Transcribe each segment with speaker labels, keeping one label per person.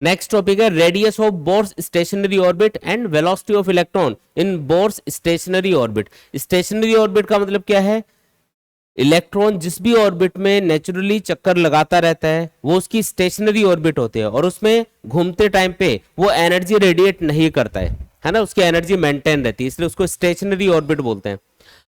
Speaker 1: Next topic है radius of Bohr's stationary orbit and velocity of electron in Bohr's stationary orbit. Stationary orbit का मतलब क्या है? Electron जिस भी ऑर्बिट में नेचुरली चक्कर लगाता रहता है वो उसकी स्टेशनरी ऑर्बिट होती है, और उसमें घूमते टाइम पे वो एनर्जी रेडिएट नहीं करता है ना, उसकी एनर्जी मेंटेन रहती है, इसलिए उसको स्टेशनरी ऑर्बिट बोलते हैं।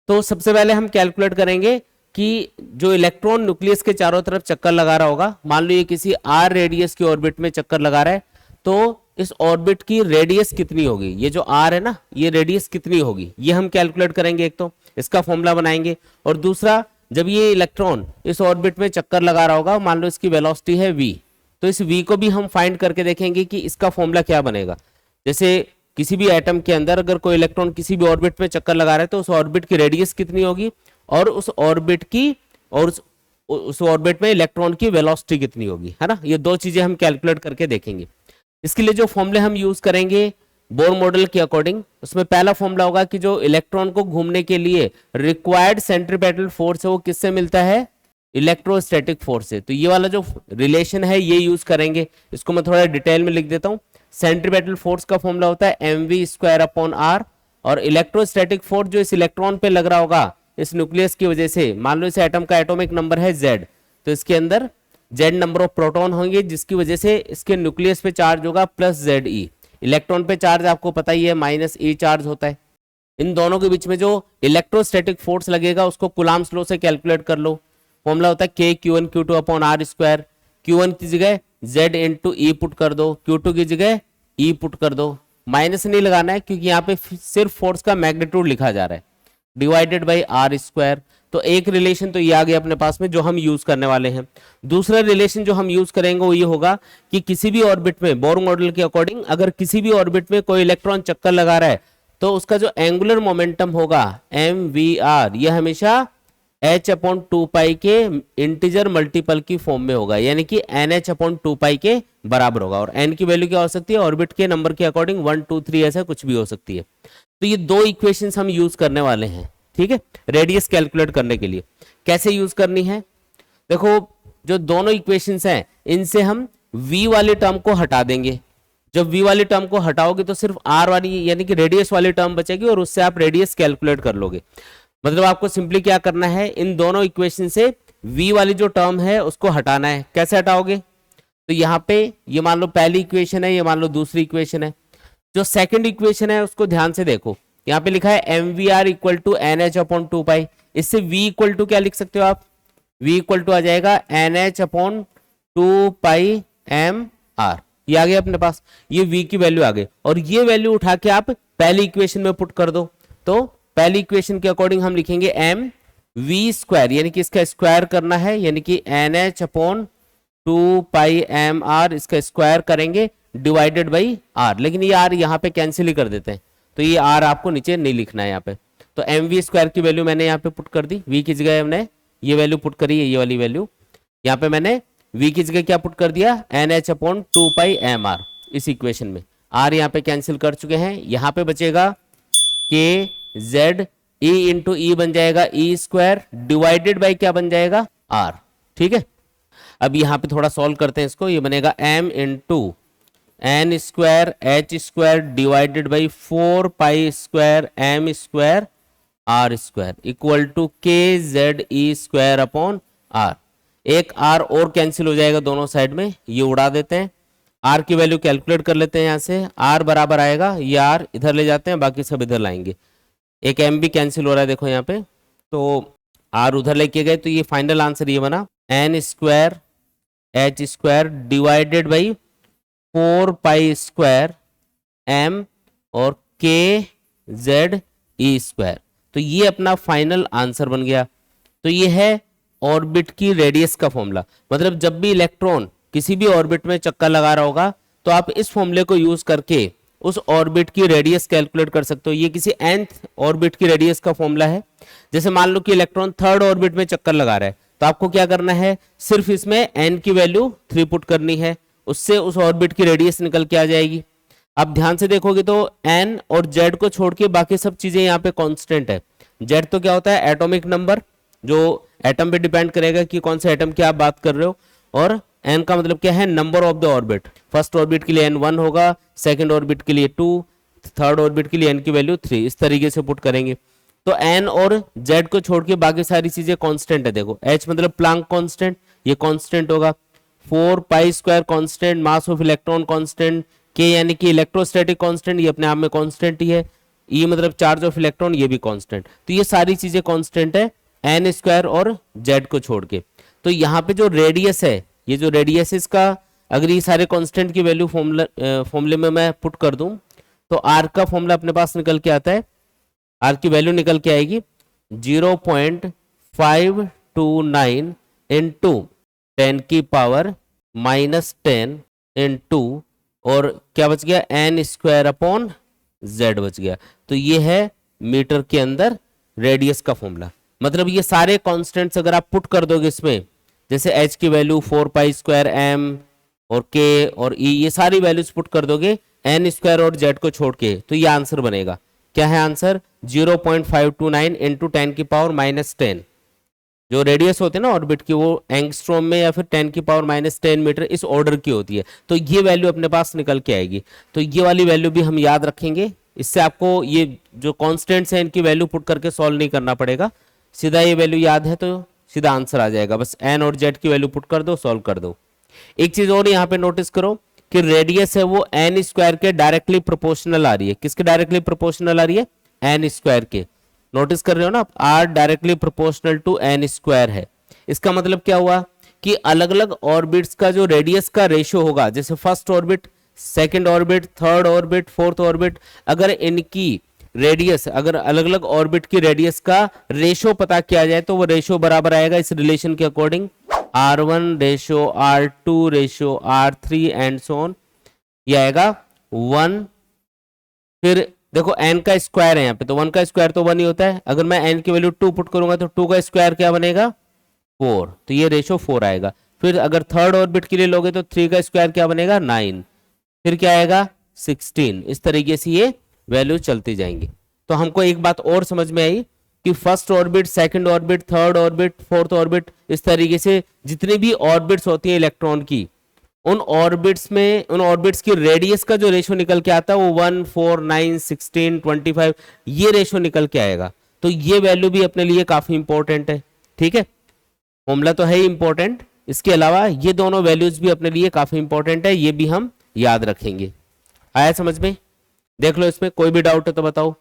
Speaker 1: तो सबसे पहले हम कैलकुलेट करेंगे कि जो इलेक्ट्रॉन न्यूक्लियस के चारों तरफ चक्कर लगा रहा होगा, मान लो ये किसी आर रेडियस की ऑर्बिट में चक्कर लगा रहा है, तो इस ऑर्बिट की रेडियस कितनी होगी, ये जो आर है ना, ये रेडियस कितनी होगी, ये हम कैलकुलेट करेंगे। एक तो इसका फॉर्मूला बनाएंगे, और दूसरा जब ये इलेक्ट्रॉन इस ऑर्बिट में चक्कर लगा रहा होगा, मान लो इसकी वेलोसिटी है v, तो इस v को भी हम फाइंड करके देखेंगे कि इसका फॉर्मूला क्या बनेगा। जैसे किसी भी एटम के अंदर अगर कोई इलेक्ट्रॉन किसी भी ऑर्बिट में चक्कर लगा रहा है तो उस ऑर्बिट की रेडियस कितनी होगी, और उस ऑर्बिट की और उस ऑर्बिट में इलेक्ट्रॉन की वेलोसिटी कितनी होगी, है ना। ये दो चीजें हम कैलकुलेट करके देखेंगे। इसके लिए जो फॉर्मूले हम यूज करेंगे बोर मॉडल के अकॉर्डिंग, उसमें पहला फॉर्मूला होगा कि जो इलेक्ट्रॉन को घूमने के लिए रिक्वायर्ड सेंट्रीपेटल फोर्स है वो किससे मिलता है, इलेक्ट्रोस्टैटिक फोर्स से। तो ये वाला जो रिलेशन है ये यूज करेंगे, इसको मैं थोड़ा डिटेल में लिख देता हूं। सेंट्रीपेटल फोर्स का फॉर्मूला होता है mv²/r, और इलेक्ट्रोस्टैटिक फोर्स जो इस इलेक्ट्रॉन पे लग रहा होगा इस न्यूक्लियस की वजह से, मान लो इस एटम का एटॉमिक नंबर है z, तो इसके अंदर z नंबर ऑफ प्रोटॉन होंगे, जिसकी वजह से इसके न्यूक्लियस पे चार्ज होगा +Ze। इलेक्ट्रॉन पे चार्ज आपको पता ही है -e चार्ज होता है। इन दोनों के बीच में जो इलेक्ट्रोस्टैटिक फोर्स लगेगा उसको कूलम्ब्स लॉ से कैलकुलेट कर लो। फॉर्मूला होता है K(Q1Q2/r²। Q1 की जगह Z × E पुट कर दो, Q2 की जगह E पुट कर दो। माइनस नहीं लगाना है क्योंकि यहाँ पे सिर्फ फोर्स का मैग्नीट्यूड लिखा जा रहा है, डिवाइडेड बाई r²। तो एक रिलेशन तो ये आ गया अपने पास में जो हम यूज करने वाले हैं। दूसरा रिलेशन जो हम यूज करेंगे वो ये होगा कि किसी भी ऑर्बिट में बोर मॉडल के अकॉर्डिंग अगर किसी भी ऑर्बिट में कोई इलेक्ट्रॉन चक्कर लगा रहा है तो उसका जो एंगुलर मोमेंटम होगा mvr, ये हमेशा h/2π के इंटीजर मल्टीपल की फॉर्म में होगा, यानी कि nh/2π के बराबर होगा। और n की वैल्यू क्या हो सकती है, ऑर्बिट के नंबर के अकॉर्डिंग 1 2 3 ऐसा कुछ भी हो सकती है। तो ये दो इक्वेशंस हम यूज करने वाले हैं, ठीक है, रेडियस कैलकुलेट करने के लिए। कैसे यूज करनी है, देखो जो दोनों इक्वेशंस हैं इनसे हम v वाली टर्म को हटा देंगे। जब v वाली टर्म को हटाओगे तो सिर्फ r वाली यानी कि रेडियस वाली टर्म बचेगी, और उससे आप रेडियस कैलकुलेट कर लोगे। मतलब आपको सिंपली क्या करना है, इन दोनों इक्वेशन से v वाली जो टर्म है उसको हटाना है। कैसे हटाओगे, तो यहाँ पे ये मान लो पहली इक्वेशन है, ये मान लो दूसरी इक्वेशन है। जो सेकंड इक्वेशन है उसको ध्यान से देखो, यहाँ पे लिखा है mvr = nh/2π। इससे v इक्वल टू क्या लिख सकते हो आप, v इक्वल टू आ जाएगा nh/2πmr। ये आ गया अपने पास, ये v की वैल्यू आ गई, और ये वैल्यू उठा के आप पहली इक्वेशन में पुट कर दो। तो पहली इक्वेशन के अकॉर्डिंग हम लिखेंगे mv², यानी कि इसका स्क्वायर करना है, यानी कि nh/2πmr, इसका स्क्वायर करेंगे डिवाइडेड बाई r। लेकिन ये r यहाँ पे कैंसिल ही कर देते हैं, तो ये r आपको नीचे नहीं लिखना है यहाँ पे। तो mv² की वैल्यू मैंने यहाँ पे पुट कर दी, v की जगह हमने ये वैल्यू पुट करी है, ये वाली वैल्यू। यहाँ पे मैंने v की जगह क्या पुट कर दिया, nh/2πmr इस इक्वेशन में। r यहाँ पे कैंसिल कर चुके हैं, यहाँ पे बचेगा kz, e × e बन जाएगा e² डिवाइडेड बाई क्या बन जाएगा, r। ठीक है, अब यहाँ पे थोड़ा सॉल्व करते हैं इसको। ये बनेगा m × n² h² divided by 4π² m² r² equal to kze² r। एक r और कैंसिल हो जाएगा दोनों साइड में, ये उड़ा देते हैं। r की वैल्यू कैलकुलेट कर लेते हैं यहाँ से। r बराबर आएगा, ये r इधर ले जाते हैं, बाकी सब इधर लाएंगे। एक m भी कैंसिल हो रहा है देखो यहाँ पे, तो r उधर लेके गए, तो ये फाइनल आंसर ये बना n² h² divided by 4π² m और kze²। तो ये अपना फाइनल आंसर बन गया। तो ये है ऑर्बिट की रेडियस का फॉर्मूला। मतलब जब भी इलेक्ट्रॉन किसी भी ऑर्बिट में चक्कर लगा रहा होगा तो आप इस फॉर्मूले को यूज करके उस ऑर्बिट की रेडियस कैलकुलेट कर सकते हो। ये किसी nth ऑर्बिट की रेडियस का फॉर्मूला है। जैसे मान लो कि इलेक्ट्रॉन थर्ड ऑर्बिट में चक्कर लगा रहा है, तो आपको क्या करना है, सिर्फ इसमें n की वैल्यू 3 पुट करनी है, उससे उस ऑर्बिट की रेडियस निकल के आ जाएगी। अब ध्यान से देखोगे तो n और z को छोड़ के बाकी सब चीजें यहाँ पे कांस्टेंट है। z तो क्या होता है, एटॉमिक नंबर, जो एटम पे डिपेंड करेगा कि कौन से एटम की आप बात कर रहे हो, और n का मतलब क्या है, number of the orbit. First orbit के लिए n 1 होगा, सेकंड ऑर्बिट के लिए 2, थर्ड ऑर्बिट के लिए n की वैल्यू 3, इस तरीके से पुट करेंगे। तो n और z को छोड़ के बाकी सारी चीजें कांस्टेंट है। देखो h मतलब प्लांक कांस्टेंट, ये कांस्टेंट होगा। 4 pi square constant, mass of electron constant, k यानी कि इलेक्ट्रोस्टैटिक कांस्टेंट, ये अपने आप में कांस्टेंट ही है। E मतलब चार्ज ऑफ इलेक्ट्रॉन, ये भी कांस्टेंट। तो ये सारी चीजें कांस्टेंट है n स्क्वायर और z को छोड़ के। तो यहाँ पे जो रेडियस है, ये जो रेडियस इसका, अगर ये सारे कांस्टेंट की वैल्यू फॉर्मूले में मैं पुट कर दूं तो r का फॉर्मूला अपने पास निकल के आता है, r की वैल्यू निकल के आएगी 0.529 इंटू 10 की पावर -10 इंटू, और क्या बच गया, n स्क्वायर अपॉन z बच गया। तो ये है मीटर के अंदर रेडियस का फॉर्मूला। मतलब ये सारे कांस्टेंट्स अगर आप पुट कर दोगे इसमें, जैसे h की वैल्यू 4 पाई स्क्वायर m और k और e, ये सारी वैल्यूज पुट कर दोगे n स्क्वायर और z को छोड़ के, तो ये आंसर बनेगा। क्या है आंसर, 0.529 इंटू 10 की पावर -10। जो रेडियस होते हैं ना ऑर्बिट की, वो एंगस्ट्रॉम में या फिर 10 की पावर -10 मीटर इस ऑर्डर की होती है। तो ये वैल्यू अपने पास निकल के आएगी। तो ये वाली वैल्यू भी हम याद रखेंगे। इससे आपको ये जो कॉन्स्टेंट्स हैं इनकी वैल्यू पुट करके सॉल्व नहीं करना पड़ेगा, सीधा ये वैल्यू याद है तो सीधा आंसर आ जाएगा। बस n और z की वैल्यू पुट कर दो, सॉल्व कर दो। एक चीज और यहाँ पे नोटिस करो कि रेडियस है वो n स्क्वायर के डायरेक्टली प्रोपोर्शनल आ रही है। किसके डायरेक्टली प्रोपोर्शनल आ रही है, n स्क्वायर के। नोटिस कर रहे हो ना, r directly proportional to n square है। इसका मतलब क्या हुआ कि अलग अलग ऑर्बिट्स का जो रेडियस का रेशियो होगा, जैसे first orbit, second orbit, third orbit, fourth orbit, अगर इनकी रेडियस, अगर अलग अलग ऑर्बिट की रेडियस का रेशियो पता किया जाए तो वो रेशियो बराबर आएगा इस रिलेशन के according, r1 ratio r2 ratio r3 and so on. ये आएगा 1। फिर देखो n का स्क्वायर है यहाँ पे, तो 1 का स्क्वायर तो 1 ही होता है। अगर मैं n की वैल्यू 2 पुट करूंगा तो 2 का स्क्वायर क्या बनेगा, 4, तो ये रेशियो 4 आएगा। फिर अगर थर्ड ऑर्बिट के लिए लोगे तो 3 का स्क्वायर क्या बनेगा, 9, फिर क्या आएगा 16। इस तरीके से ये वैल्यू चलती जाएंगी। तो हमको एक बात और समझ में आई कि first orbit, second orbit, third orbit, fourth orbit, इस तरीके से जितनी भी ऑर्बिट्स होती है इलेक्ट्रॉन की, उन ऑर्बिट्स में, उन ऑर्बिट्स की रेडियस का जो रेशियो निकल के आता है वो 1, 4, 9, 16, 25, ये रेशियो निकल के आएगा। तो ये वैल्यू भी अपने लिए काफी इंपॉर्टेंट है। ठीक है, फॉर्मूला तो है ही इंपॉर्टेंट, इसके अलावा ये दोनों वैल्यूज भी अपने लिए काफी इंपॉर्टेंट है, ये भी हम याद रखेंगे। आया समझ में, देख लो इसमें कोई भी डाउट है तो बताओ।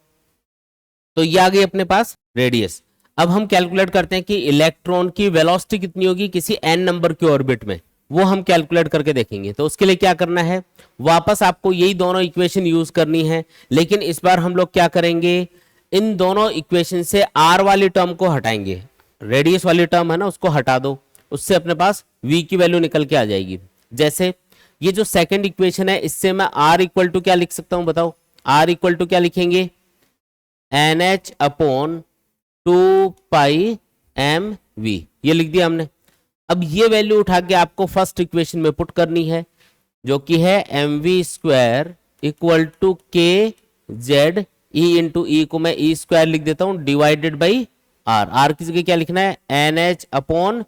Speaker 1: तो ये आ गई अपने पास रेडियस। अब हम कैलकुलेट करते हैं कि इलेक्ट्रॉन की वेलोसिटी कितनी होगी किसी n नंबर के ऑर्बिट में, वो हम कैलकुलेट करके देखेंगे। तो उसके लिए क्या करना है, वापस आपको यही दोनों इक्वेशन यूज करनी है, लेकिन इस बार हम लोग क्या करेंगे, इन दोनों इक्वेशन से r वाली टर्म को हटाएंगे। रेडियस वाली टर्म है ना, उसको हटा दो, उससे अपने पास v की वैल्यू निकल के आ जाएगी। जैसे ये जो सेकंड इक्वेशन है, इससे मैं r इक्वल टू क्या लिख सकता हूं, बताओ। r इक्वल टू क्या लिखेंगे, NH अपॉन 2 पाई mv, ये लिख दिया हमने। अब ये वैल्यू उठा के आपको फर्स्ट इक्वेशन में पुट करनी है, जो कि है mv square equal to k z e into e को मैं e स्क्वायर लिख देता हूं डिवाइडेड बाई r। r की जगह क्या लिखना है, NH अपॉन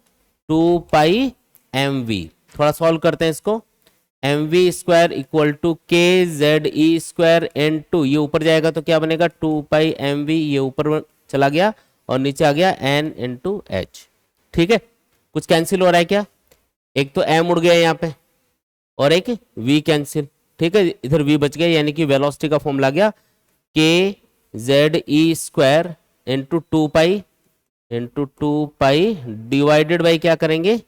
Speaker 1: 2 पाई mv। थोड़ा सॉल्व करते हैं इसको। mv square equal to K Z E square N two, ये ऊपर जाएगा तो क्या बनेगा 2 पाई mv, ये ऊपर चला गया और नीचे आ गया n इंटू एच। ठीक है, कुछ कैंसिल हो रहा है क्या, एक तो m उड़ गया यहाँ पे और एक v कैंसिल। ठीक है, इधर v बच गया, यानी कि वेलोसिटी का फॉर्मूला गया के Z E square into 2 pi divided by क्या करेंगे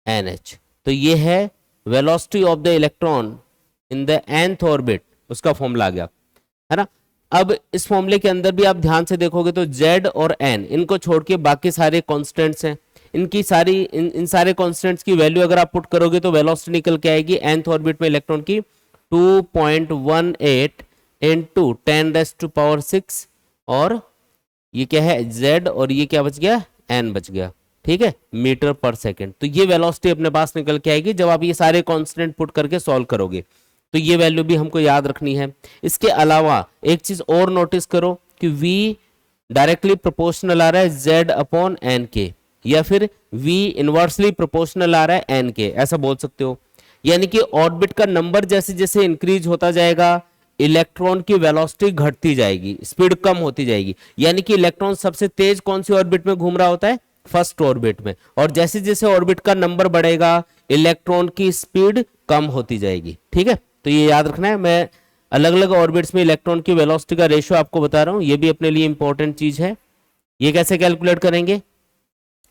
Speaker 1: NH। तो ये है velocity of the electron in the nth orbit, उसका फॉर्मूला आ गया, है ना। अब इस फॉर्मूले के अंदर भी आप ध्यान से देखोगे तो z और n, इनको छोड़ के बाकी सारे कांस्टेंट्स हैं, इनकी सारी इन सारे कांस्टेंट्स की वैल्यू अगर आप पुट करोगे तो वेलोसिटी निकल के आएगी nth ऑर्बिट में इलेक्ट्रॉन की 2.18 इंटू 10⁻⁶, और ये क्या है z, और ये क्या बच गया, n बच गया। ठीक है, मीटर पर सेकंड। तो ये वेलोसिटी अपने पास निकल के आएगी जब आप ये सारे कांस्टेंट पुट करके सॉल्व करोगे। तो ये वैल्यू भी हमको याद रखनी है। इसके अलावा एक चीज और नोटिस करो कि v डायरेक्टली प्रोपोर्शनल आ रहा है z अपॉन n के। या फिर v इनवर्सली प्रोपोर्शनल आ रहा है n के, ऐसा बोल सकते हो। यानी कि ऑर्बिट का नंबर जैसे जैसे इंक्रीज होता जाएगा इलेक्ट्रॉन की वेलोसिटी घटती जाएगी, स्पीड कम होती जाएगी। यानी कि इलेक्ट्रॉन सबसे तेज कौन सी ऑर्बिट में घूम रहा होता है, फर्स्ट ऑर्बिट में, और जैसे जैसे ऑर्बिट का नंबर बढ़ेगा इलेक्ट्रॉन की स्पीड कम होती जाएगी। ठीक है, तो ये याद रखना है। मैं अलग अलग ऑर्बिट्स में इलेक्ट्रॉन की वेलोसिटी का रेशियो आपको बता रहा हूं, ये भी अपने लिए इंपॉर्टेंट चीज है। ये कैसे कैलकुलेट करेंगे,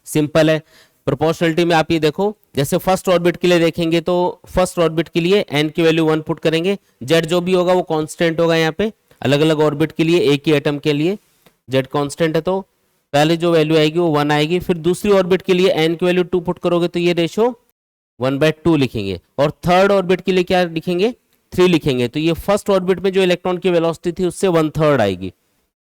Speaker 1: सिंपल है। प्रोपोर्शनलिटी में आप ये देखो, जैसे फर्स्ट ऑर्बिट के लिए देखेंगे तो फर्स्ट ऑर्बिट के लिए n की वैल्यू 1 पुट करेंगे, z जो भी होगा वो कांस्टेंट होगा। यहाँ पे अलग अलग ऑर्बिट के लिए एक ही एटम के लिए z कांस्टेंट है, तो पहले जो वैल्यू आएगी वो 1 आएगी। फिर दूसरी ऑर्बिट के लिए n की वैल्यू 2 पुट करोगे तो ये रेशो 1/2 लिखेंगे, और थर्ड ऑर्बिट के लिए क्या लिखेंगे, 3 लिखेंगे। तो ये फर्स्ट ऑर्बिट में जो इलेक्ट्रॉन की वेलोसिटी थी उससे 1/3 आएगी,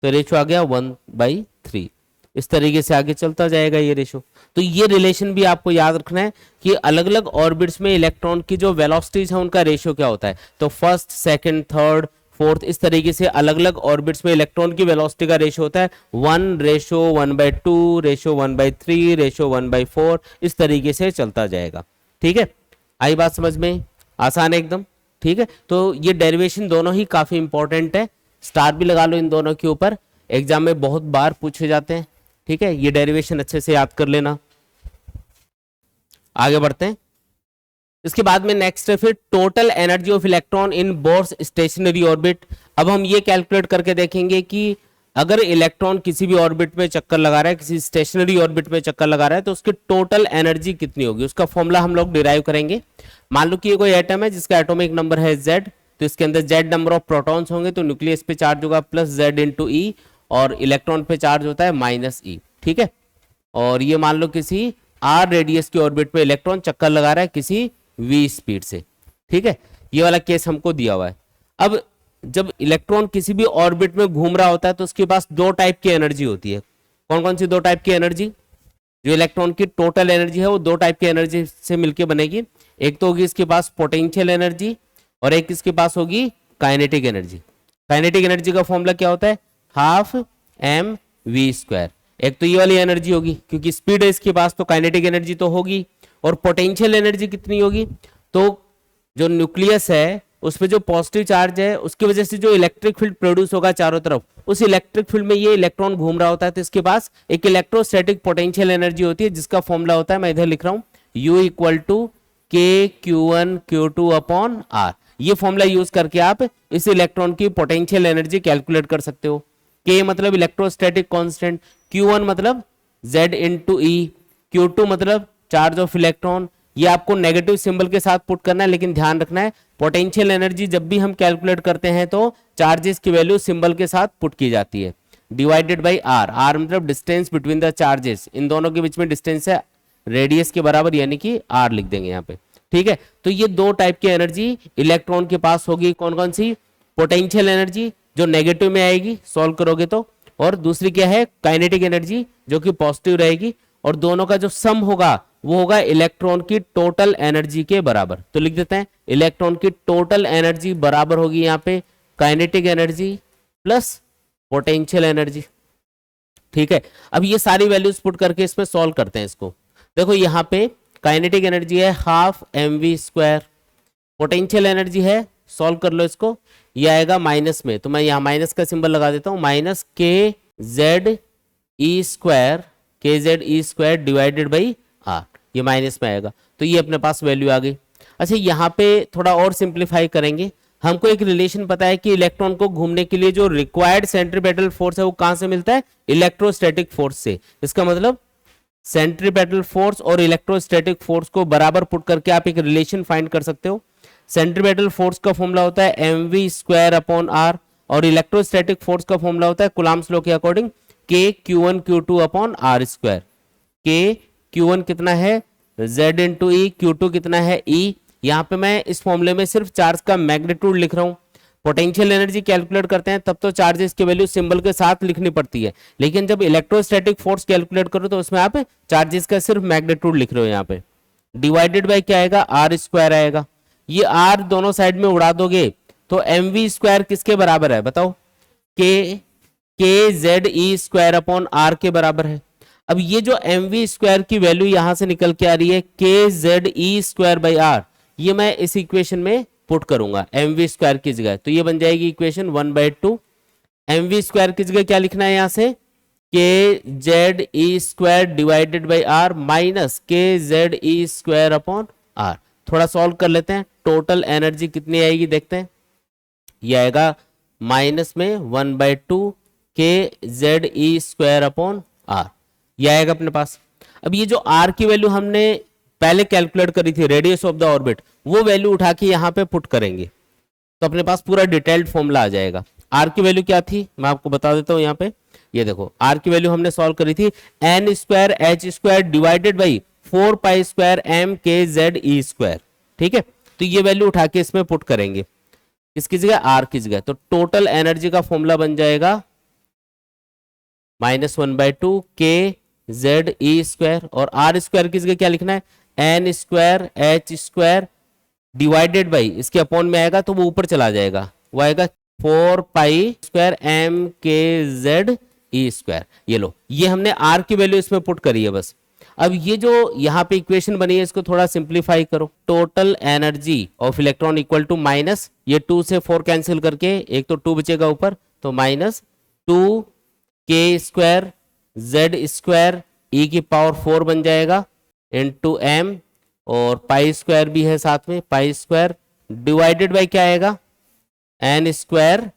Speaker 1: तो रेशो आ गया 1/3। इस तरीके से आगे चलता जाएगा ये रेशो। तो ये रिलेशन भी आपको याद रखना है कि अलग अलग ऑर्बिट्स में इलेक्ट्रॉन की जो वेलोसिटीज है उनका रेशियो क्या होता है। तो फर्स्ट, सेकंड, थर्ड, फोर्थ, इस तरीके से अलग अलग ऑर्बिट्स में इलेक्ट्रॉन की वेलोसिटी का रेशियो होता है 1:1/2, रेशियो 1/3, रेशियो 1/4, इस तरीके से चलता जाएगा। ठीक है, आई बात समझ में, आसान है एकदम। ठीक है, तो ये डेरिवेशन दोनों ही काफी इंपॉर्टेंट है, स्टार भी लगा लो इन दोनों के ऊपर, एग्जाम में बहुत बार पूछे जाते हैं। ठीक है, ये डेरिवेशन अच्छे से याद कर लेना। आगे बढ़ते हैं, इसके बाद में नेक्स्ट है फिर total energy of electron in Bohr's stationary orbit. अब हम ये कैलकुलेट करके देखेंगे कि अगर इलेक्ट्रॉन किसी भी ऑर्बिट में चक्कर लगा रहा है, किसी स्टेशनरी ऑर्बिट में चक्कर लगा रहा है, तो उसकी टोटल एनर्जी कितनी होगी, उसका फॉर्मूला हम लोग डिराइव करेंगे। मान लो कि ये कोई एटम है जिसका एटॉमिक नंबर है Z, तो इसके अंदर Z नंबर ऑफ प्रोटॉन्स होंगे, तो न्यूक्लियस पे चार्ज होगा +Z × E, और इलेक्ट्रॉन पे चार्ज होता है -E। ठीक है, और ये मान लो किसी r रेडियस की ऑर्बिट में इलेक्ट्रॉन चक्कर लगा रहा है किसी v स्पीड से। ठीक है, ये वाला केस हमको दिया हुआ है। अब जब इलेक्ट्रॉन किसी भी ऑर्बिट में घूम रहा होता है तो उसके पास दो टाइप की एनर्जी होती है। कौन कौन सी दो टाइप की एनर्जी, जो इलेक्ट्रॉन की टोटल एनर्जी है वो दो टाइप की एनर्जी से मिलकर बनेगी। एक तो होगी इसके पास पोटेंशियल एनर्जी, और एक इसके पास होगी काइनेटिक एनर्जी। काइनेटिक एनर्जी का फॉर्मूला क्या होता है, 12 mv²। एक तो ये वाली एनर्जी होगी, क्योंकि स्पीड है इसके पास तो काइनेटिक एनर्जी तो होगी। और पोटेंशियल एनर्जी कितनी होगी, तो जो न्यूक्लियस है उस पे जो पॉजिटिव चार्ज है उसकी वजह से जो इलेक्ट्रिक फील्ड प्रोड्यूस होगा चारों तरफ, उस इलेक्ट्रिक फील्ड में ये इलेक्ट्रॉन घूम रहा होता है, तो इसके पास एक इलेक्ट्रोस्टैटिक पोटेंशियल एनर्जी होती है, जिसका फॉर्मूला होता है, मैं इधर लिख रहा हूं, U = KQ1Q2/R। ये फॉर्मूला यूज करके आप इस इलेक्ट्रॉन की पोटेंशियल एनर्जी कैलकुलेट कर सकते हो। K मतलब इलेक्ट्रोस्टैटिक कांस्टेंट, Q1 मतलब Z × E, Q2 मतलब चार्ज ऑफ इलेक्ट्रॉन। ये आपको नेगेटिव सिंबल के साथ पुट करना है, लेकिन ध्यान रखना है पोटेंशियल एनर्जी जब भी हम कैलकुलेट करते हैं तो चार्जेस की वैल्यू सिंबल के साथ पुट की जाती है, डिवाइडेड बाई R। R मतलब डिस्टेंस बिटवीन द चार्जेस, इन दोनों के बीच में डिस्टेंस है रेडियस के बराबर, यानी कि R लिख देंगे यहाँ पे। ठीक है, तो ये दो टाइप की एनर्जी इलेक्ट्रॉन के पास होगी। कौन कौन सी, पोटेंशियल एनर्जी जो नेगेटिव में आएगी सॉल्व करोगे तो, और दूसरी क्या है काइनेटिक एनर्जी जो कि पॉजिटिव रहेगी, और दोनों का जो सम होगा वो होगा इलेक्ट्रॉन की टोटल एनर्जी के बराबर। तो लिख देते हैं इलेक्ट्रॉन की टोटल एनर्जी बराबर होगी यहाँ पे kinetic energy plus potential energy. ठीक है, अब ये सारी वैल्यूज पुट करके इसमें सॉल्व करते हैं इसको। देखो यहाँ पे काइनेटिक एनर्जी है 12 mv², पोटेंशियल एनर्जी है, सॉल्व कर लो इसको, ये आएगा माइनस में, तो मैं यहाँ माइनस का सिंबल लगा देता हूँ, -KZe² डिवाइडेड बाई R, ये माइनस में आएगा, तो ये अपने पास वैल्यू आ गई। अच्छा, यहाँ पे थोड़ा और सिंप्लीफाई करेंगे। हमको एक रिलेशन पता है कि इलेक्ट्रॉन को घूमने के लिए जो रिक्वायर्ड सेंट्रीपेटल फोर्स है वो कहां से मिलता है, इलेक्ट्रोस्टैटिक फोर्स से। इसका मतलब सेंट्रीपेटल फोर्स और इलेक्ट्रोस्टैटिक फोर्स को बराबर पुट करके आप एक रिलेशन फाइंड कर सकते हो। सेंट्रीपेटल फोर्स का फॉर्मूला होता है mv²/R, और इलेक्ट्रोस्टैटिक फोर्स का फॉर्मूला होता है कूलम्ब्स लॉ के अकॉर्डिंग K(Q1Q2/R²। K(Q1) कितना है Z × E, Q2 कितना है E। यहाँ पे मैं इस फॉर्मूले में सिर्फ चार्ज का मैग्नीट्यूड लिख रहा हूँ। पोटेंशियल एनर्जी कैलकुलेट करते हैं तब तो चार्जेस की वैल्यू सिंबल के साथ लिखनी पड़ती है, लेकिन जब इलेक्ट्रोस्टैटिक फोर्स कैलकुलेट करो तो उसमें आप चार्जेस का सिर्फ मैग्नीट्यूड लिख रहे हो। यहाँ पे डिवाइडेड बाय क्या आएगा, R² आएगा। ये R दोनों साइड में उड़ा दोगे तो mv² किसके बराबर है बताओ, KZe²/R के बराबर है। अब ये जो mv स्क्वायर की वैल्यू यहां से निकल के आ रही है K Z E square by R, ये मैं इस इक्वेशन में पुट करूंगा mv स्क्वायर की जगह, तो ये बन जाएगी इक्वेशन 1/2। mv स्क्वायर की जगह क्या लिखना है यहां से, k Z E square divided by r minus k Z E square upon r. थोड़ा सॉल्व कर लेते हैं, टोटल एनर्जी कितनी आएगी देखते हैं। ये आएगा माइनस में 1/2 के जेड ई स्क्वायर अपॉन आर, ये आएगा अपने पास। अब ये जो आर की वैल्यू हमने पहले कैलकुलेट करी थी रेडियस ऑफ द ऑर्बिट, वो वैल्यू उठा के यहाँ पे पुट करेंगे तो अपने पास पूरा डिटेल्ड फॉर्मूला आ जाएगा। आर की वैल्यू क्या थी मैं आपको बता देता हूँ यहाँ पे, ये देखो आर की वैल्यू हमने सॉल्व करी थी N square H square divided by 4 pi square M K Z E square, ठीक है। तो ये वैल्यू उठा के इसमें पुट करेंगे, इसकी जगह आर की जगह, तो टोटल एनर्जी का फॉर्मूला बन जाएगा -1/2 के जेड ई स्क्वायर, और आर स्क्वायर की जगह क्या लिखना है, N square H square divided by, इसके अपॉन में आएगा तो वो ऊपर चला जाएगा, वो आएगा 4 pi square M K Z E square. ये लो, ये हमने आर की वैल्यू इसमें पुट करी है बस। अब ये जो यहाँ पे इक्वेशन बनी है इसको थोड़ा सिंप्लीफाई करो, total energy of electron equal to minus, ये 2 से 4 कैंसिल करके एक तो 2 बचेगा ऊपर, तो -2 के स्क्वायर जेड स्क्वायर ई की पावर 4 बन जाएगा इनटू एम, और पाई स्क्वायर भी है साथ में, पाई स्क्वायर डिवाइडेड बाई क्या आएगा, N square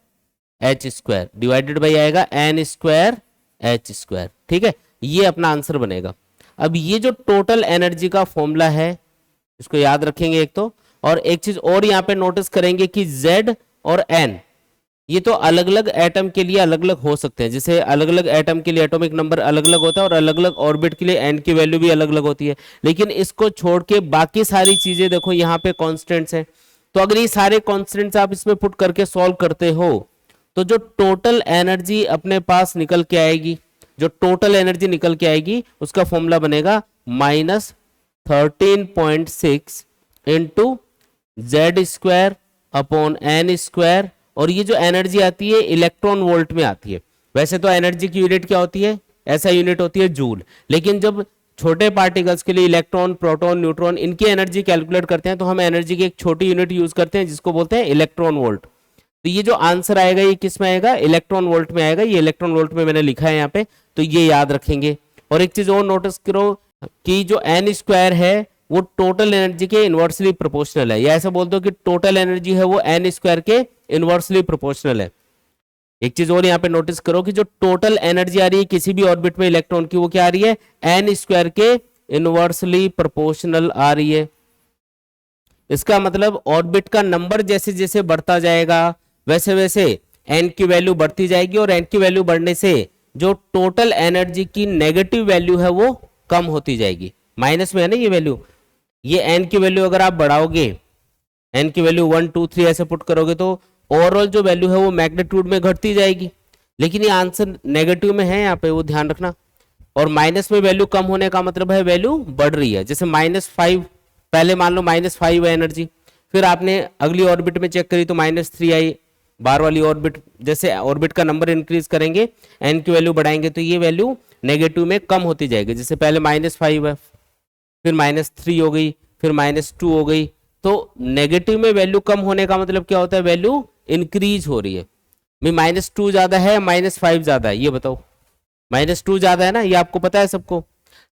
Speaker 1: H square divided by आएगा एन स्क्वायर एच स्क्वायर, ठीक है। ये अपना आंसर बनेगा। अब ये जो टोटल एनर्जी का फॉर्मूला है इसको याद रखेंगे एक तो, और एक चीज और यहाँ पे नोटिस करेंगे कि Z और N ये तो अलग अलग एटम के लिए अलग अलग हो सकते हैं, जैसे अलग अलग एटम के लिए एटॉमिक नंबर अलग अलग होता है और अलग अलग ऑर्बिट के लिए N की वैल्यू भी अलग अलग होती है, लेकिन इसको छोड़ के बाकी सारी चीजें देखो यहाँ पे कॉन्स्टेंट्स हैं। तो अगर ये सारे कॉन्स्टेंट्स आप इसमें पुट करके सॉल्व करते हो तो जो टोटल एनर्जी अपने पास निकल के आएगी, जो टोटल एनर्जी निकल के आएगी उसका फॉर्मूला बनेगा -13.6 into Z square upon N square, और ये जो एनर्जी आती है इलेक्ट्रॉन वोल्ट में आती है। वैसे तो एनर्जी की यूनिट क्या होती है, ऐसा यूनिट होती है जूल, लेकिन जब छोटे पार्टिकल्स के लिए इलेक्ट्रॉन प्रोटॉन न्यूट्रॉन इनकी एनर्जी कैलकुलेट करते हैं तो हम एनर्जी की एक छोटी यूनिट यूज करते हैं जिसको बोलते हैं इलेक्ट्रॉन वोल्ट। तो ये जो आंसर आएगा ये किस में आएगा, इलेक्ट्रॉन वोल्ट में आएगा, ये इलेक्ट्रॉन वोल्ट में मैंने लिखा है यहाँ पे, तो ये याद रखेंगे। और एक चीज और नोटिस करो कि जो एन स्क्वायर है वो टोटल एनर्जी के इनवर्सली प्रोपोर्शनल है, या ऐसा बोल दो कि टोटल एनर्जी है वो एन स्क्वायर के इनवर्सली प्रोपोर्शनल है। एक चीज और यहाँ पे नोटिस करो कि जो टोटल एनर्जी आ रही है किसी भी ऑर्बिट में इलेक्ट्रॉन की वो क्या आ रही है, एन स्क्वायर के इनवर्सली प्रोपोर्शनल आ रही है। इसका मतलब ऑर्बिट का नंबर जैसे जैसे बढ़ता जाएगा वैसे वैसे एन की वैल्यू बढ़ती जाएगी, और एन की वैल्यू बढ़ने से जो टोटल एनर्जी की नेगेटिव वैल्यू है वो कम होती जाएगी। माइनस में है ना ये वैल्यू, ये एन की वैल्यू अगर आप बढ़ाओगे, एन की वैल्यू 1 2 3 ऐसे पुट करोगे तो ओवरऑल जो वैल्यू है वो मैग्नीट्यूड में घटती जाएगी, लेकिन ये आंसर नेगेटिव में है यहाँ पे, वो ध्यान रखना। और माइनस में वैल्यू कम होने का मतलब है वैल्यू बढ़ रही है। जैसे -5, पहले मान लो -5 है एनर्जी, फिर आपने अगली ऑर्बिट में चेक करी तो -3 आई, बार वाली ऑर्बिट, जैसे ऑर्बिट का नंबर इंक्रीज करेंगे एन की वैल्यू बढ़ाएंगे तो ये वैल्यू नेगेटिव में कम होती जाएगी। जैसे पहले -5 है, फिर -3 हो गई, फिर -2 हो गई, तो नेगेटिव में वैल्यू कम होने का मतलब क्या होता है, वैल्यू इंक्रीज हो रही है। भाई -2 ज्यादा है -5 ज्यादा है, ये बताओ, -2 ज्यादा है ना, ये आपको पता है सबको।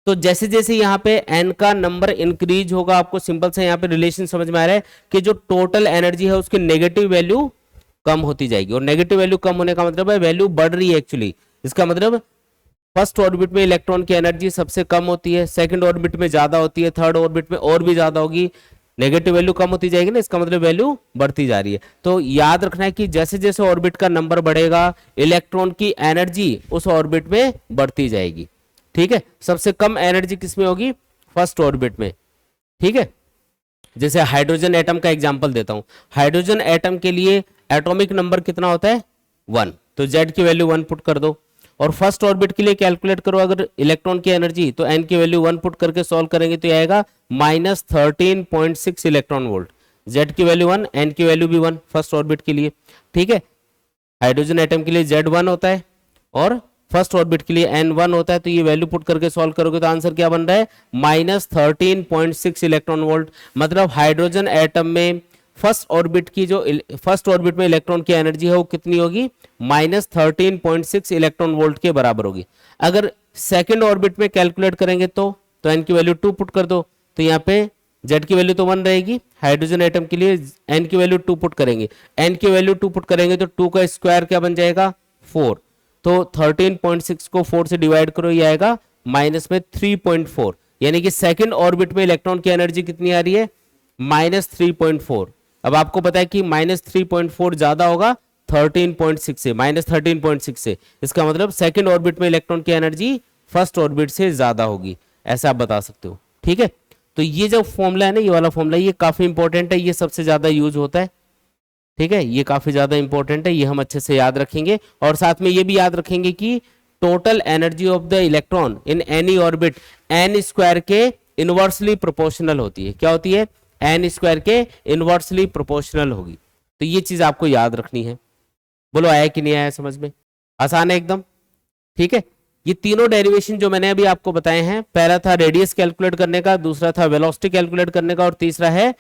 Speaker 1: तो जैसे जैसे यहाँ पे n का नंबर इंक्रीज होगा, आपको सिंपल से यहाँ पे रिलेशन समझ में आ रहा है कि जो टोटल एनर्जी है उसकी नेगेटिव वैल्यू कम होती जाएगी, और नेगेटिव वैल्यू कम होने का मतलब है वैल्यू बढ़ रही है एक्चुअली। इसका मतलब फर्स्ट ऑर्बिट में इलेक्ट्रॉन की एनर्जी सबसे कम होती है, सेकंड ऑर्बिट में ज्यादा होती है, थर्ड ऑर्बिट में और भी ज्यादा होगी, नेगेटिव वैल्यू कम होती जाएगी ना, इसका मतलब वैल्यू बढ़ती जा रही है। तो याद रखना है कि जैसे जैसे ऑर्बिट का नंबर बढ़ेगा इलेक्ट्रॉन की एनर्जी उस ऑर्बिट में बढ़ती जाएगी, ठीक है। सबसे कम एनर्जी किसमें होगी, फर्स्ट ऑर्बिट में, ठीक है। जैसे हाइड्रोजन एटम का एग्जांपल देता हूं, हाइड्रोजन एटम के लिए एटॉमिक नंबर कितना होता है 1, तो Z की वैल्यू 1 पुट कर दो, और फर्स्ट ऑर्बिट के लिए कैलकुलेट करो अगर इलेक्ट्रॉन की एनर्जी, तो n की वैल्यू 1 पुट करके सॉल्व करेंगे तो ये आएगा -13.6 इलेक्ट्रॉन वोल्ट। Z की वैल्यू 1, n की वैल्यू भी 1 फर्स्ट ऑर्बिट के लिए, ठीक है। हाइड्रोजन एटम के लिए Z 1 होता है और फर्स्ट ऑर्बिट के लिए n1 होता है, तो ये वैल्यू पुट करके सॉल्व करोगे तो आंसर क्या बन रहा है -13.6 इलेक्ट्रॉन वोल्ट। मतलब हाइड्रोजन एटम में फर्स्ट ऑर्बिट की जो फर्स्ट ऑर्बिट में इलेक्ट्रॉन की एनर्जी है वो कितनी होगी, -13.6 इलेक्ट्रॉन वोल्ट के बराबर होगी। अगर सेकेंड ऑर्बिट में कैलकुलेट करेंगे तो n की वैल्यू 2 पुट कर दो, तो यहाँ पे z की वैल्यू तो 1 रहेगी, हाइड्रोजन एटम के लिए n की वैल्यू 2 पुट करेंगे, n की वैल्यू 2 पुट करेंगे तो 2 का स्क्वायर क्या बन जाएगा 4, तो 13.6 को 4 से डिवाइड करो, ये आएगा माइनस में 3.4, यानी कि सेकंड ऑर्बिट में इलेक्ट्रॉन की एनर्जी कितनी आ रही है -3.4। अब आपको पता है कि -3.4 ज्यादा होगा 13.6 से, -13.6 से, इसका मतलब सेकंड ऑर्बिट में इलेक्ट्रॉन की एनर्जी फर्स्ट ऑर्बिट से ज्यादा होगी, ऐसा आप बता सकते हो। ठीक है, तो ये जो फॉर्मूला है ना, ये वाला फॉर्मूला, ये काफी इंपॉर्टेंट है, ये सबसे ज्यादा यूज होता है। ठीक है, ये काफी ज्यादा इंपॉर्टेंट है, ये हम अच्छे से याद रखेंगे। और साथ में ये भी याद रखेंगे कि total energy of the electron in any orbit n square के इनवर्सली प्रोपोर्शनल होती है। क्या होती है, n स्क्वायर के इनवर्सली प्रोपोर्शनल होगी। तो ये चीज आपको याद रखनी है। बोलो आया कि नहीं आया समझ में, आसान है एकदम। ठीक है, ये तीनों डेरिवेशन जो मैंने अभी आपको बताए हैं, पहला था रेडियस कैलकुलेट करने का, दूसरा था वेलोसिटी कैलकुलेट करने का, और तीसरा है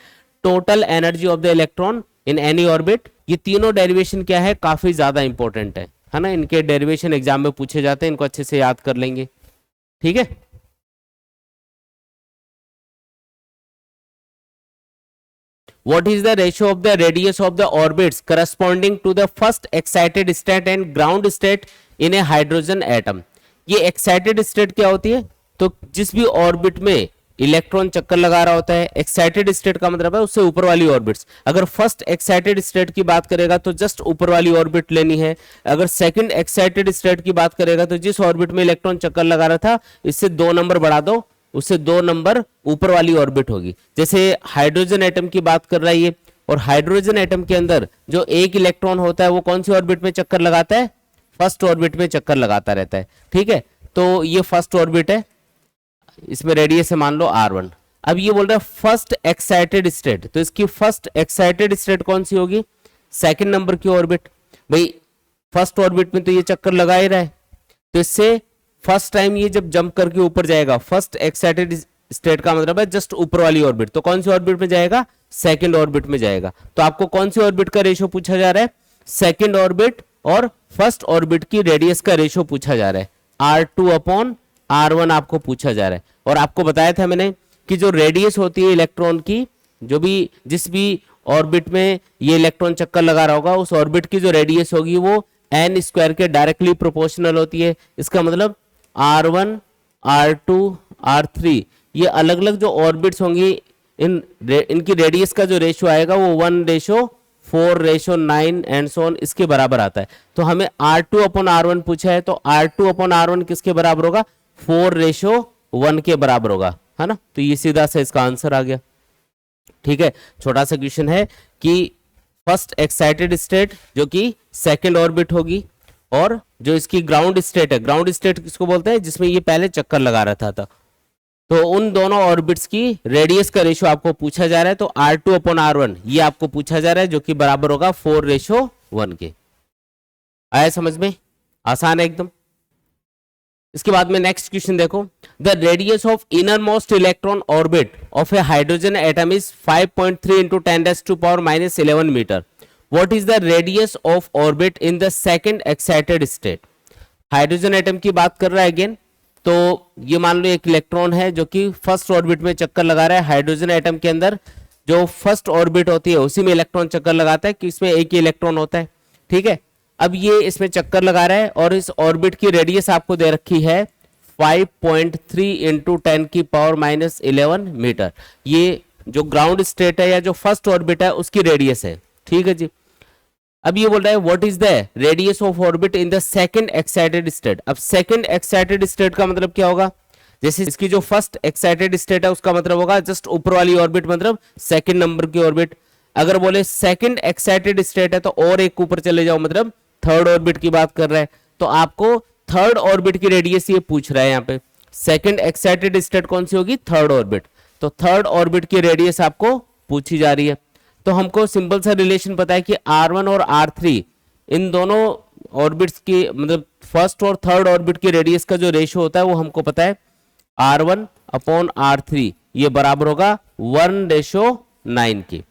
Speaker 1: total energy of the electron in any orbit. ये तीनों डेरिवेशन क्या है, काफी ज्यादा इंपॉर्टेंट है ना, इनके डेरिवेशन एग्जाम में पूछे जाते हैं, इनको अच्छे से याद कर लेंगे। ठीक है, what is the ratio of the radius of the orbits corresponding to the first excited state and ground state in a hydrogen atom। ये एक्साइटेड स्टेट क्या होती है, तो जिस भी ऑर्बिट में इलेक्ट्रॉन चक्कर लगा रहा होता है, एक्साइटेड स्टेट का मतलब है उससे ऊपर वाली ऑर्बिट्स। अगर फर्स्ट एक्साइटेड स्टेट की बात करेगा तो जस्ट ऊपर वाली ऑर्बिट लेनी है, अगर सेकंड एक्साइटेड स्टेट की बात करेगा तो जिस ऑर्बिट में इलेक्ट्रॉन चक्कर लगा रहा था इससे 2 नंबर बढ़ा दो, उससे 2 नंबर ऊपर वाली ऑर्बिट होगी। जैसे हाइड्रोजन एटम की बात कर रहा है ये, और हाइड्रोजन एटम के अंदर जो एक इलेक्ट्रॉन होता है वो कौन सी ऑर्बिट में चक्कर लगाता है, फर्स्ट ऑर्बिट में चक्कर लगाता रहता है। ठीक है, तो ये फर्स्ट ऑर्बिट है, इसमें रेडियस है मान लो r1। अब ये बोल रहा है फर्स्ट एक्साइटेड स्टेट, तो इसकी फर्स्ट एक्साइटेड स्टेट कौन सी होगी, सेकंड नंबर की ऑर्बिट। भाई फर्स्ट ऑर्बिट में तो ये चक्कर लगा ही रहा है, तो इससे फर्स्ट टाइम ये जब जंप करके ऊपर जाएगा, फर्स्ट एक्साइटेड स्टेट का मतलब है जस्ट ऊपर वाली ऑर्बिट, तो कौन सी ऑर्बिट में जाएगा, सेकंड ऑर्बिट में जाएगा। तो आपको कौन सी ऑर्बिट का रेशियो पूछा जा रहा है, सेकंड ऑर्बिट और फर्स्ट ऑर्बिट की रेडियस का रेशियो पूछा जा रहा है, R2/R1 आपको पूछा जा रहा है। और आपको बताया था मैंने कि जो रेडियस होती है इलेक्ट्रॉन की, जो भी जिस भी ऑर्बिट में ये इलेक्ट्रॉन चक्कर लगा रहा होगा उस ऑर्बिट की जो रेडियस होगी वो n स्क्वायर के डायरेक्टली प्रोपोर्शनल होती है। इसका मतलब R1, R2, R3 ये अलग अलग जो ऑर्बिट्स होंगी इनकी रेडियस का जो रेशियो आएगा वो 1:4:9 एंड सो ऑन इसके बराबर आता है। तो हमें R2/R1 पूछा है, तो R2/R1 किसके बराबर होगा, 4:1 के बराबर होगा, है ना। तो ये सीधा सा इसका आंसर आ गया। ठीक है, छोटा सा क्वेश्चन है कि फर्स्ट एक्साइटेड स्टेट जो कि सेकंड ऑर्बिट होगी, और जो इसकी ग्राउंड स्टेट है, ग्राउंड स्टेट किसको बोलते हैं, जिसमें ये पहले चक्कर लगा रहा था, तो उन दोनों ऑर्बिट्स की रेडियस का रेशियो आपको पूछा जा रहा है। तो R2/R1 ये आपको पूछा जा रहा है, जो कि बराबर होगा 4:1 के। आया समझ में, आसान है एकदम। इसके बाद में नेक्स्ट क्वेश्चन देखो, the radius of innermost electron orbit of a hydrogen atom is 5.3 × 10⁻11 metre. What is the radius of orbit in the second excited state. Hydrogen atom की बात कर रहा है अगेन, तो ये मान लो एक इलेक्ट्रॉन है जो कि फर्स्ट ऑर्बिट में चक्कर लगा रहा है। हाइड्रोजन एटम के अंदर जो फर्स्ट ऑर्बिट होती है उसी में इलेक्ट्रॉन चक्कर लगाता है, कि इसमें एक ही इलेक्ट्रॉन होता है। ठीक है, अब ये इसमें चक्कर लगा रहा है और इस ऑर्बिट की रेडियस आपको दे रखी है 5.3 × 10⁻11 मीटर। ये जो ग्राउंड स्टेट है या जो फर्स्ट ऑर्बिट है उसकी रेडियस है। ठीक है जी, अब ये बोल रहा है what is the radius of orbit in the second excited state. अब सेकंड एक्साइटेड स्टेट का मतलब क्या होगा, जैसे इसकी जो फर्स्ट एक्साइटेड स्टेट है उसका मतलब होगा जस्ट ऊपर वाली ऑर्बिट, मतलब सेकंड नंबर की ऑर्बिट। अगर बोले सेकंड एक्साइटेड स्टेट है तो और एक ऊपर चले जाओ, मतलब थर्ड ऑर्बिट की बात कर रहा है, तो आपको थर्ड ऑर्बिट की रेडियस ये पूछ रहा है। यहाँ पे सेकंड एक्साइटेड स्टेट कौन सी होगी, थर्ड ऑर्बिट, तो थर्ड ऑर्बिट की रेडियस आपको पूछी जा रही है। तो हमको सिंपल सा रिलेशन पता है कि R1 और R3 इन दोनों ऑर्बिट्स की, मतलब फर्स्ट और थर्ड ऑर्बिट की रेडियस का जो रेशियो होता है वो हमको पता है R1/R3 ये बराबर होगा 1:9 के।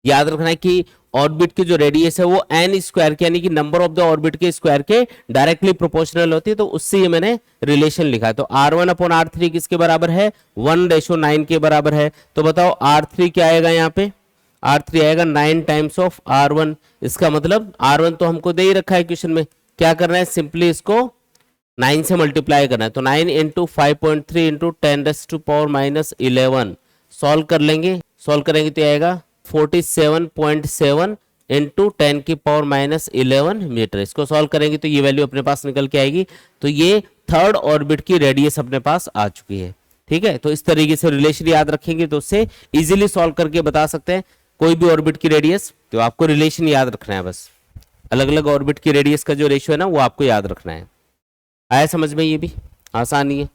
Speaker 1: याद रखना है कि ऑर्बिट की जो रेडियस है वो n स्क्वायर के यानी कि नंबर ऑफ द ऑर्बिट के स्क्वायर के डायरेक्टली प्रोपोर्शनल होती है, तो उससे ये मैंने रिलेशन लिखा है। तो R1/R3 किसके बराबर है? 1:9 के बराबर है। तो बताओ R3 क्या आएगा? यहाँ पे R3 आएगा 9 टाइम्स ऑफ R1। इसका मतलब R1 तो हमको दे ही रखा है क्वेश्चन में, क्या करना है? सिंपली इसको 9 से मल्टीप्लाई करना है। तो 9 इंटू 5.3 इंटू 10⁻11 सॉल्व कर लेंगे। सॉल्व करेंगे तो आएगा 47.7 इंटू 10⁻11 मीटर। इसको सॉल्व करेंगे तो ये वैल्यू अपने पास निकल के आएगी। तो ये थर्ड ऑर्बिट की रेडियस अपने पास आ चुकी है। ठीक है, तो इस तरीके से रिलेशन याद रखेंगे तो उससे इजीली सॉल्व करके बता सकते हैं कोई भी ऑर्बिट की रेडियस। तो आपको रिलेशन याद रखना है, बस अलग अलग ऑर्बिट की रेडियस का जो रेशियो है ना वो आपको याद रखना है। आया समझ में? ये भी आसान ही है।